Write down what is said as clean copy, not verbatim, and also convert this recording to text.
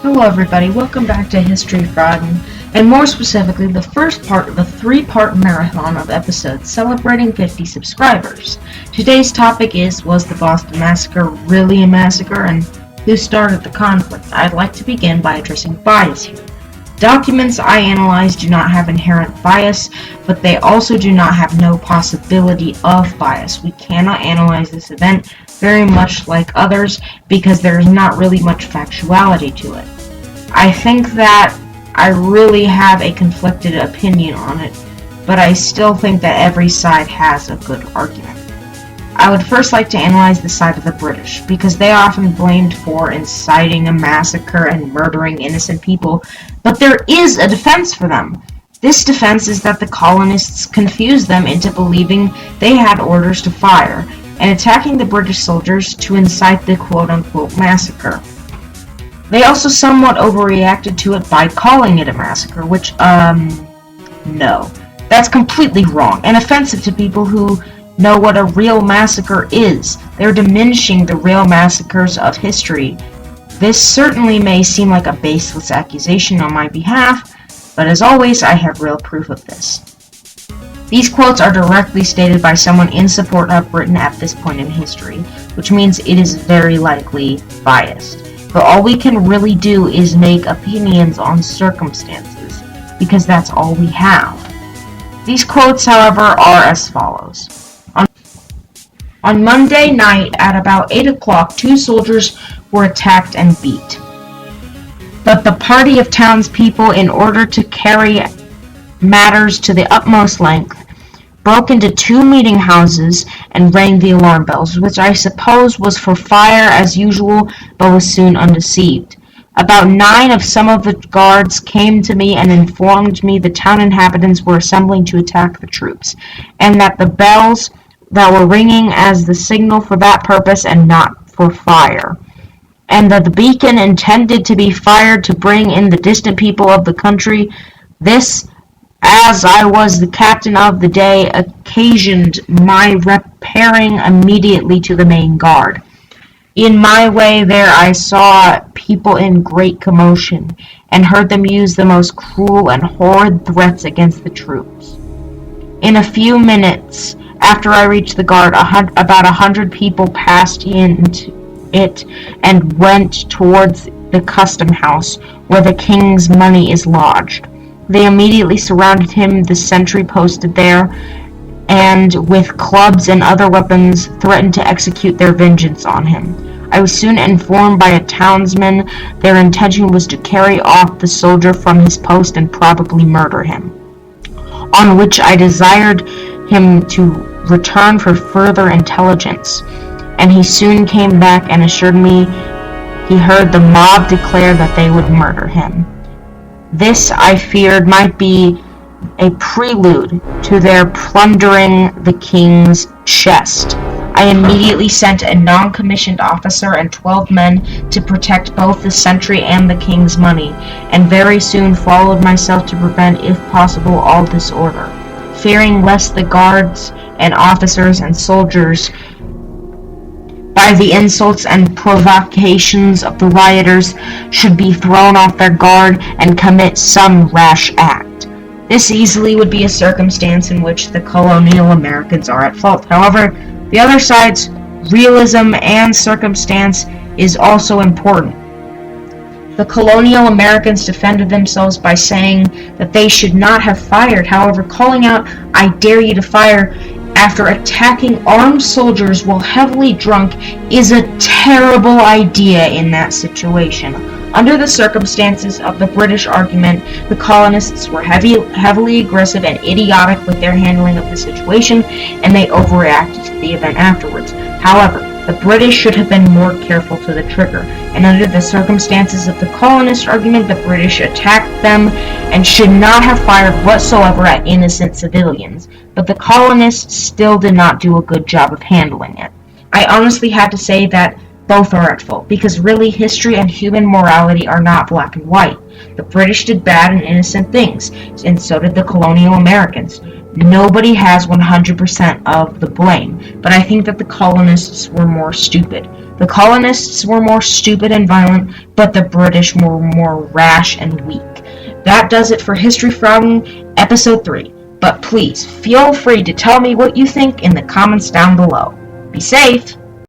Hello everybody, welcome back to History Fragen, and more specifically the first part of a three-part marathon of episodes celebrating 50 subscribers. Today's topic is, was the Boston Massacre really a massacre, and who started the conflict? I'd like to begin by addressing bias here. Documents I analyze do not have inherent bias, but they also do not have no possibility of bias. We cannot analyze this event very much like others because there is not really much factuality to it. I think that I really have a conflicted opinion on it, but I still think that every side has a good argument. I would first like to analyze the side of the British, because they are often blamed for inciting a massacre and murdering innocent people, but there is a defense for them. This defense is that the colonists confused them into believing they had orders to fire, and attacking the British soldiers to incite the quote-unquote massacre. They also somewhat overreacted to it by calling it a massacre, which, no. That's completely wrong, and offensive to people who know what a real massacre is. They're diminishing the real massacres of history. This certainly may seem like a baseless accusation on my behalf, but as always, I have real proof of this. These quotes are directly stated by someone in support of Britain at this point in history, which means it is very likely biased. But all we can really do is make opinions on circumstances, because that's all we have. These quotes, however, are as follows. On Monday night at about 8 o'clock, 2 soldiers were attacked and beat. But the party of townspeople, in order to carry matters to the utmost length, broke into 2 meeting houses and rang the alarm bells, which I suppose was for fire as usual, but was soon undeceived. About 9 of some of the guards came to me and informed me the town inhabitants were assembling to attack the troops, and that the bells that were ringing as the signal for that purpose and not for fire, and that the beacon intended to be fired to bring in the distant people of the country. This, as I was the captain of the day, occasioned my repairing immediately to the main guard. In my way there I saw people in great commotion, and heard them use the most cruel and horrid threats against the troops. In a few minutes after I reached the guard, about 100 people passed into it and went towards the custom house where the king's money is lodged. They immediately surrounded him, the sentry posted there, and with clubs and other weapons threatened to execute their vengeance on him. I was soon informed by a townsman their intention was to carry off the soldier from his post and probably murder him, on which I desired him to return for further intelligence, and he soon came back and assured me he heard the mob declare that they would murder him. This, I feared, might be a prelude to their plundering the king's chest. I immediately sent a non-commissioned officer and 12 men to protect both the sentry and the king's money, and very soon followed myself to prevent, if possible, all disorder, fearing lest the guards and officers and soldiers, by the insults and provocations of the rioters, should be thrown off their guard and commit some rash act. This easily would be a circumstance in which the colonial Americans are at fault. However, the other side's realism and circumstance is also important. The colonial Americans defended themselves by saying that they should not have fired. However, calling out, "I dare you to fire," after attacking armed soldiers while heavily drunk is a terrible idea in that situation. Under the circumstances of the British argument, the colonists were heavily aggressive and idiotic with their handling of the situation, and they overreacted to the event afterwards. However, the British should have been more careful to the trigger, and under the circumstances of the colonist argument, the British attacked them and should not have fired whatsoever at innocent civilians, but the colonists still did not do a good job of handling it. I honestly had to say that both are at fault, because really history and human morality are not black and white. The British did bad and innocent things, and so did the colonial Americans. Nobody has 100% of the blame, but I think that the colonists were more stupid. The colonists were more stupid and violent, but the British were more rash and weak. That does it for History Fragen Episode 3. But please, feel free to tell me what you think in the comments down below. Be safe!